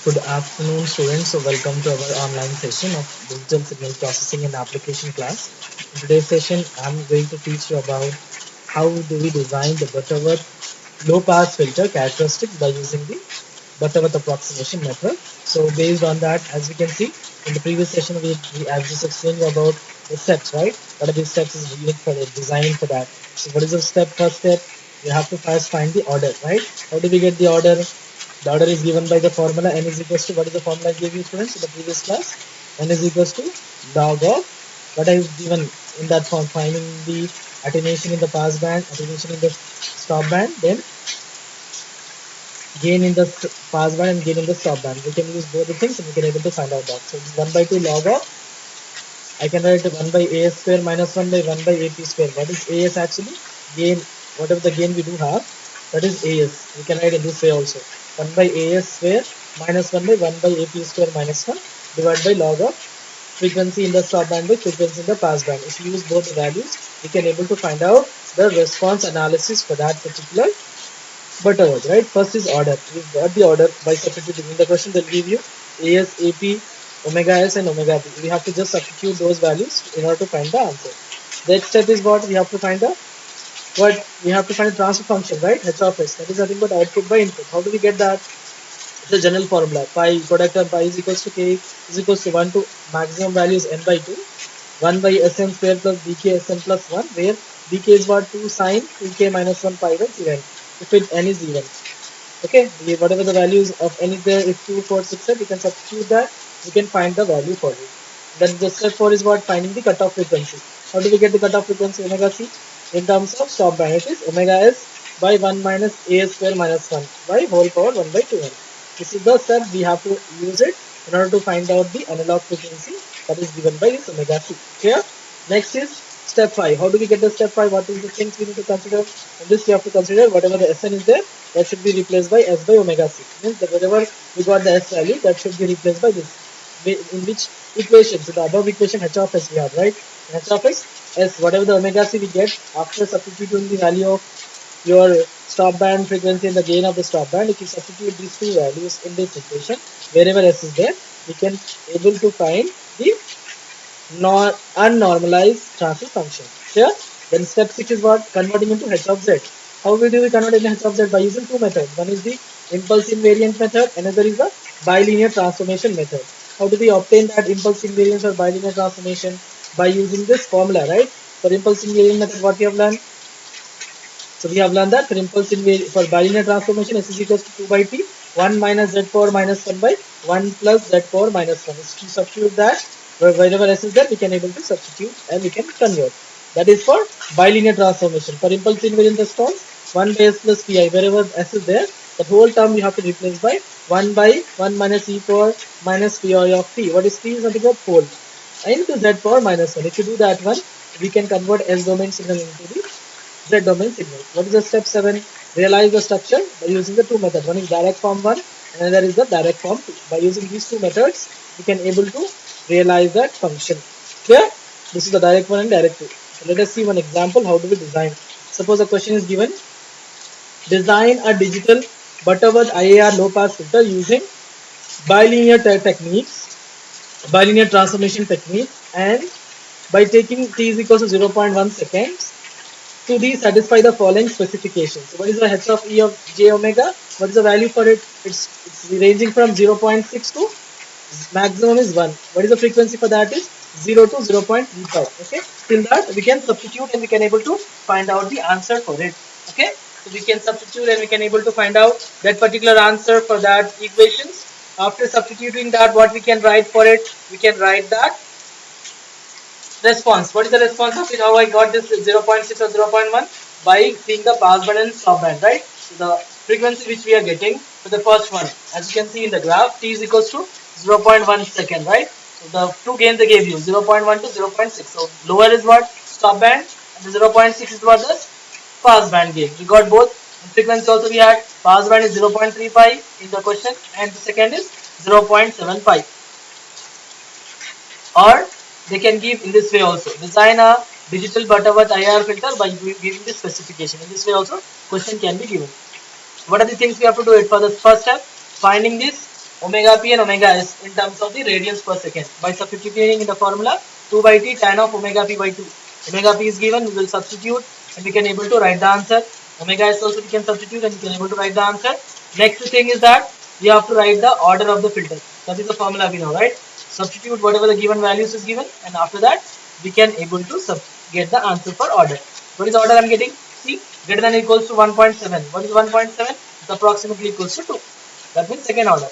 Good afternoon, students. So, welcome to our online session of digital signal processing and application class. In today's session, I'm going to teach you about how do we design the Butterworth low pass filter characteristics by using the Butterworth approximation method. So, based on that, as we can see in the previous session, we I've just explained you about the steps, right? What are the steps is needed for the designing for that. So, what is the step? First step, you have to first find the order, right? How do we get the order? The order is given by the formula n is equals to, what is the formula I gave you students in the previous class? N is equals to log of what I have given in that form, finding the attenuation in the pass band, attenuation in the stop band, then gain in the pass band and gain in the stop band. We can use both the things and we can able to find out that. So it's 1 by 2 log of, I can write 1 by as square minus 1 by 1 by ap square. What is as actually? Gain, whatever the gain we do have, that is as. We can write in this way also. 1 by as square minus 1 by 1 by ap square minus 1 divided by log of frequency in the stop band by frequency in the pass band. If you use both the values, we can able to find out the response analysis for that particular Butterworth, right? First is order. We've got the order by substituting. In the question, they'll give you AS, AP, omega S, and omega P. We have to just substitute those values in order to find the answer. The next step is what? We have to find the what? We have to find a transfer function, right? H of S. That is nothing but output by input. How do we get that? It's a general formula. Pi, product of pi is equals to k is equals to 1 to maximum value is n by 2. 1 by Sn square plus dk Sn plus 1, where dk is what? 2 sine 2k minus 1 pi by 7. If it n is even. Okay, whatever the values of n is there, if 2, 4, 6, 7, we can substitute that, we can find the value for it. Then the step 4 is what? Finding the cutoff frequency. How do we get the cutoff frequency omega c? In terms of stop band, it is omega s by 1 minus a square minus 1 by whole power 1 by 2n. This is the step we have to use it in order to find out the analog frequency that is given by this omega c. Clear? Next is step 5. How do we get the step 5? What is the things we need to consider? In this, you have to consider whatever the Sn is there, that should be replaced by S by omega c. Means that whatever we got the S value, that should be replaced by this. In which equation? So the above equation H of S we have, right? H of S, S, whatever the omega c we get after substituting the value of your stop band frequency and the gain of the stop band. If you substitute these two values in this equation, wherever S is there, we can able to find the unnormalized transfer function. Here, then step 6 is what? Converting into H of Z. How do we convert into H of Z? By using two methods. One is the impulse invariant method, another is the bilinear transformation method. How do we obtain that impulse invariance or bilinear transformation? By using this formula, right? For impulse invariant method, what we have learned? So we have learned that for impulse for bilinear transformation, S is equals to 2 by T, 1 minus Z power minus 1 by 1 plus Z power minus 1. If you substitute that, wherever S is there, we can able to substitute and we can convert. That is for bilinear transformation. For impulse invariant response, 1 by S plus Pi, wherever S is there, the whole term we have to replace by 1 by 1 minus E power minus Pi of T. What is T? Is nothing but pole. Into Z power minus 1. If you do that one, we can convert S domain signal into the Z domain signal. What is the step 7? Realize the structure by using the two methods. One is direct form 1 and another is the direct form 2. By using these two methods, we can able to realize that function. Clear? This is the direct one and direct 2. So let us see one example. How do we design? Suppose a question is given. Design a digital Butterworth IAR low pass filter using bilinear techniques, bilinear transformation techniques, and by taking t is equal to 0.1 seconds to satisfy the following specifications. So what is the h of e of j omega? What is the value for it? It's ranging from 0.6 to maximum is 1. What is the frequency for that? Is 0 to 0.35. Okay, till that we can substitute and we can able to find out the answer for it. Okay, so we can substitute and we can able to find out that particular answer for that equations. After substituting that, what we can write for it? We can write that response. What is the response of it? How I got this 0.6 or 0.1? By seeing the pass band and stop band, right? So the frequency which we are getting for the first one, as you can see in the graph, t is equals to 0.1 second, right? So the two gains they gave you, 0.1 to 0.6. So lower is what? Stop band, and the 0.6 is what? The pass band gain. We got both. And frequency also we had. Pass band is 0.35 in the question, and the second is 0.75. Or they can give in this way also. Design a digital Butterworth IR filter by giving the specification. In this way also question can be given. What are the things we have to do it for the first step? Finding this omega p and omega s in terms of the radians per second by substituting in the formula 2 by t tan of omega p by 2. Omega p is given, we will substitute and we can able to write the answer. Omega s also we can substitute and we can able to write the answer. Next thing is that we have to write the order of the filter. That is the formula we know, right? Substitute whatever the given values is given, and after that we can able to get the answer for order. What is order I'm getting? See, greater than or equals to 1.7. What is 1.7? It's approximately equals to 2. That means second order.